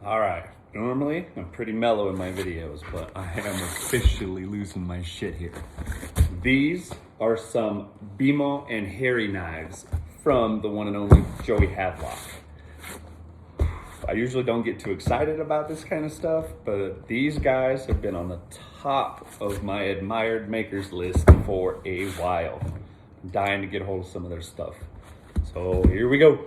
All right, normally I'm pretty mellow in my videos, but I am officially losing my shit here. These are some Bimo and Harry knives from the one and only Joey Havelock. I usually don't get too excited about this kind of stuff, but these guys have been on the top of my admired makers list for a while. I'm dying to get a hold of some of their stuff. So here we go.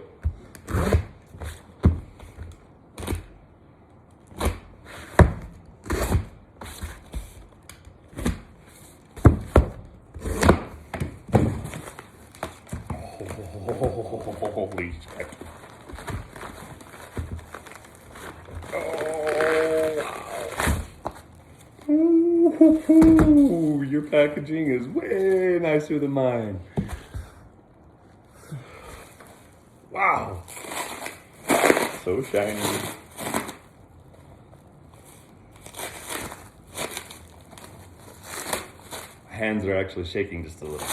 Holy shit. Oh, wow. Ooh, your packaging is way nicer than mine. Wow. So shiny. My hands are actually shaking just a little.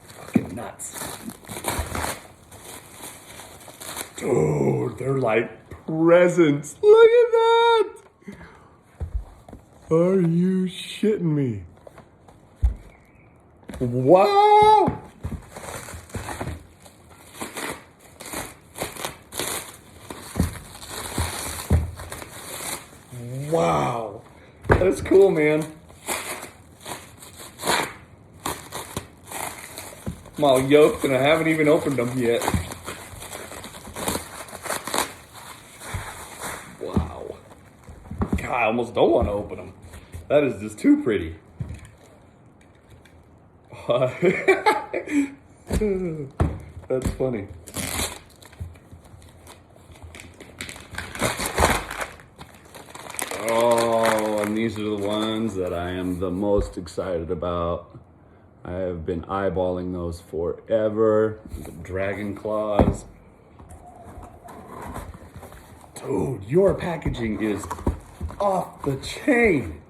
Fucking nuts. Dude, they're like presents. Look at that! Are you shitting me? Wow! Wow. That's cool, man. I'm all yoked and I haven't even opened them yet. Wow. God, I almost don't want to open them. That is just too pretty. That's funny. Oh, and these are the ones that I am the most excited about. I have been eyeballing those forever. The dragon claws. Dude, your packaging is off the chain.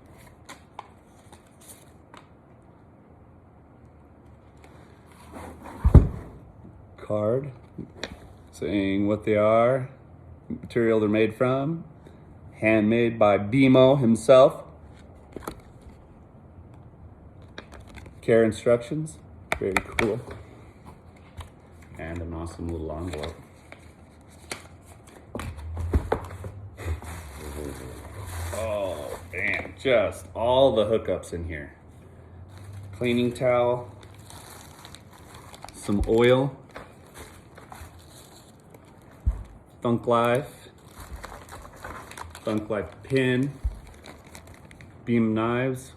Card saying what they are, material they're made from, handmade by Bimo himself. Care instructions, very cool. And an awesome little envelope. Oh, man, just all the hookups in here. Cleaning towel, some oil, Thunk Life pin, BIM knives.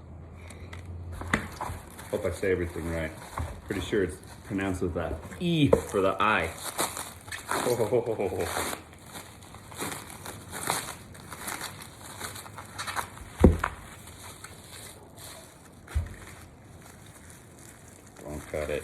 Hope I say everything right. Pretty sure it's pronounced with that E for the I. Oh. Don't cut it.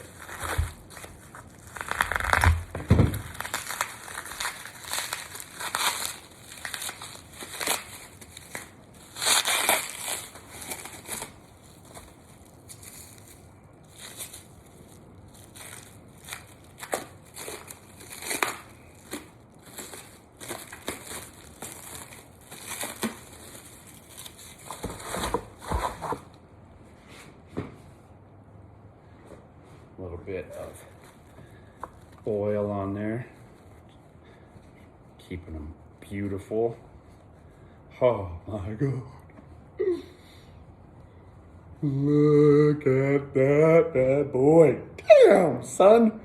A little bit of oil on there, keeping them beautiful. Oh my God. Look at that bad boy. Damn, son.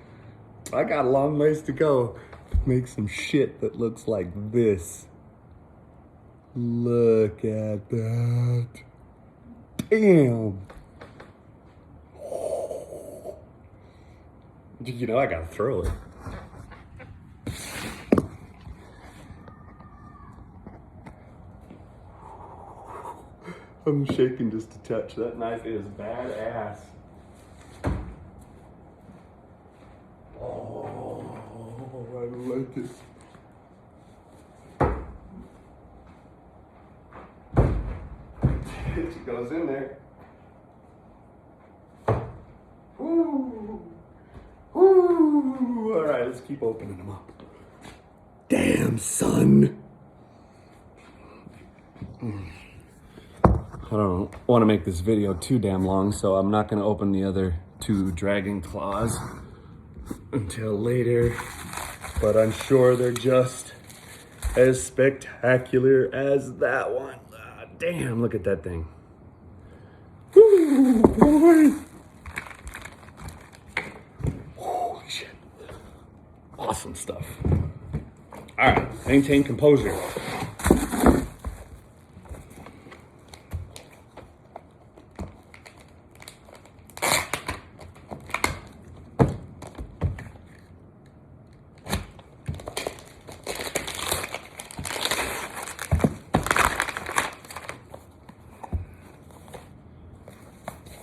I got a long ways to go to make some shit that looks like this. Look at that. Damn. You know I gotta throw it. I'm shaking just a touch. That knife is badass. Oh, I like it. It goes in there. Woo! Woo! All right, let's keep opening them up. Damn, son. I don't want to make this video too damn long, so I'm not going to open the other two dragon claws until later, but I'm sure they're just as spectacular as that one. Ah, damn, look at that thing. Woo, boy. Holy shit. Awesome stuff. All right, maintain composure.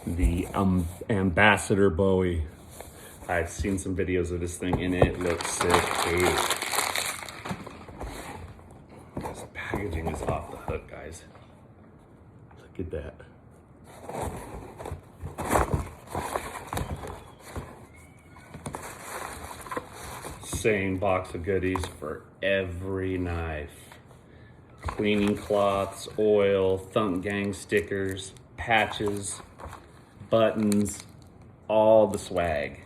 The Ambassador Bowie. I've seen some videos of this thing and it looks sick too. This packaging is off the hook, guys. Look at that. Same box of goodies for every knife. Cleaning cloths, oil, Thunk Gang stickers, patches, buttons, all the swag.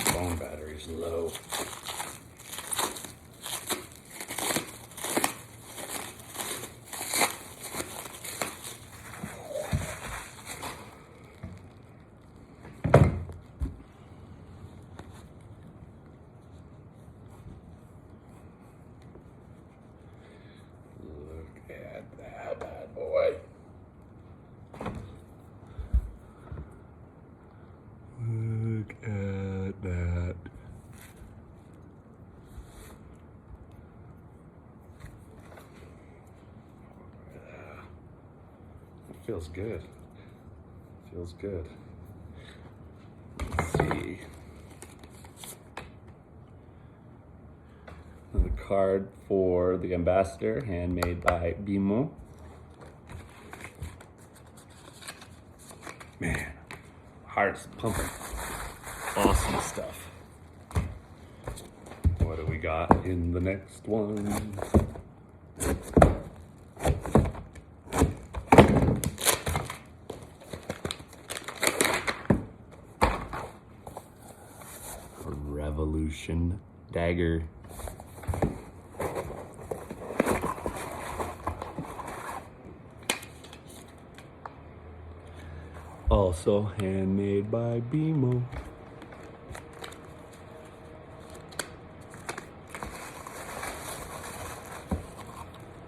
Phone battery's low. That bad boy. Look at that. It feels good. Feels good. Let's see. Another card for the Ambassador, handmade by Bimo. Man, heart's pumping. Awesome stuff. What do we got in the next one? Revolution Dagger. Also handmade by Bimo.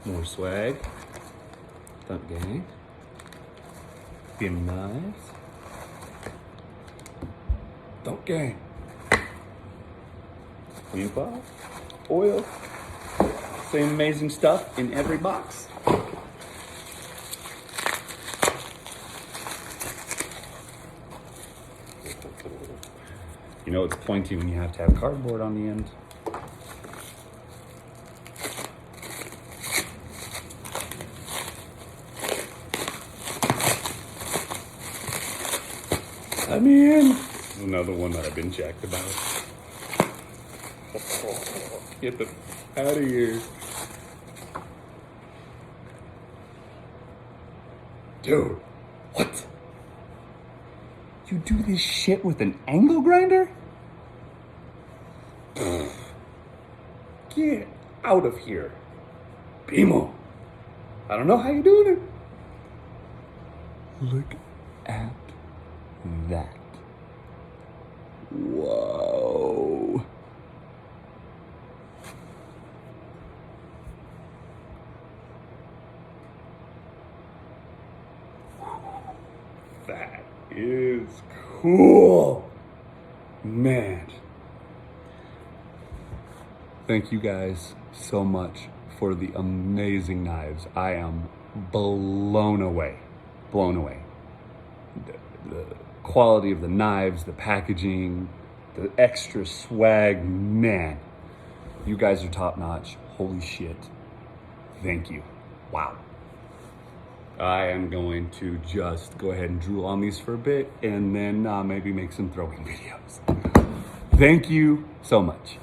More swag. Thunk Gang. BIM knives. Thunk Gang. Clean cloth. Oil. Same amazing stuff in every box. You know it's pointy when you have to have cardboard on the end. I mean, this is another one that I've been jacked about. Get the out of here. Dude, what? You do this shit with an angle grinder? Get out of here. Bimo. I don't know how you're doing it. Look at that. Whoa. That is cool. Man. Thank you guys so much for the amazing knives. I am blown away. Blown away. The quality of the knives, the packaging, the extra swag, man. You guys are top notch. Holy shit. Thank you. Wow. I am going to just go ahead and drool on these for a bit and then maybe make some throwing videos. Thank you so much.